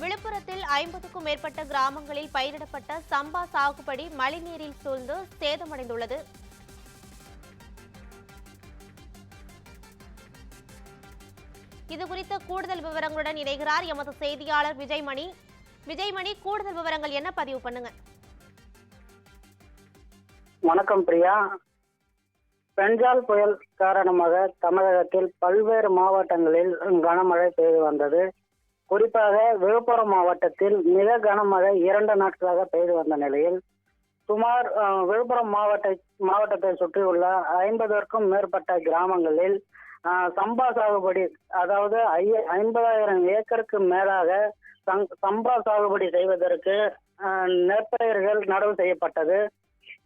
விழுப்புரத்தில் 50க்கும் மேற்பட்ட கிராமங்களில் பயிரிடப்பட்ட சம்பா சாகுபடி மழைநீரில் சூழ்ந்து சேதமடைந்துள்ளது. இதுகுறித்த கூடுதல் விவரங்களுடன் இணைகிறார் எமது செய்தியாளர் விஜய்மணி. விஜய்மணி, கூடுதல் விவரங்கள் என்ன பதிவு பண்ணுங்க? வணக்கம் பிரியா. பெஞ்சால் புயல் காரணமாக தமிழகத்தில் பல்வேறு மாவட்டங்களில் கனமழை பெய்து வந்தது. குறிப்பாக விழுப்புரம் மாவட்டத்தில் மிக கனமழை 2 நாட்களாக பெய்து வந்த நிலையில் சுமார் விழுப்புரம் மாவட்டத்தை சுற்றியுள்ள 50க்கும் மேற்பட்ட கிராமங்களில் சம்பா சாகுபடி, அதாவது 50,000 ஏக்கருக்கு மேலாக சம்பா சாகுபடி செய்வதற்கு நெற்பயிர்கள் நடவு செய்யப்பட்டது.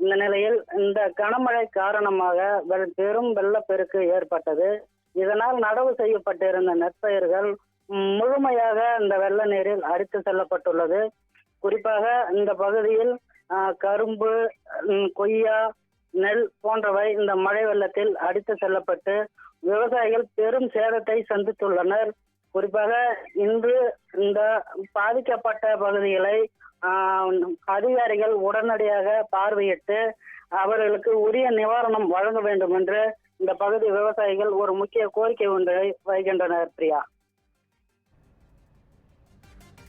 இந்த நிலையில் இந்த கனமழை காரணமாக பெரும் வெள்ளப்பெருக்கு ஏற்பட்டது. இதனால் நடவு செய்யப்பட்டிருந்த நெற்பயிர்கள் முழுமையாக இந்த வெள்ள நீரில் அடித்து செல்லப்பட்டுள்ளது. குறிப்பாக இந்த பகுதியில் கரும்பு, கொய்யா, நெல் போன்றவை இந்த மழை வெள்ளத்தில் அடித்து செல்லப்பட்டு விவசாயிகள் பெரும் சேதத்தை சந்தித்துள்ளனர். குறிப்பாக இன்று இந்த பாதிக்கப்பட்ட பகுதிகளை அதிகாரிகள் உடனடியாக பார்வையிட்டு அவர்களுக்கு உரிய நிவாரணம் வழங்க வேண்டும் என்று இந்த பகுதி விவசாயிகள் ஒரு முக்கிய கோரிக்கை ஒன்றை வைக்கின்றனர். பிரியா,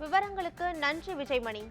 விவரங்களுக்கு நன்றி விஜய்மணி.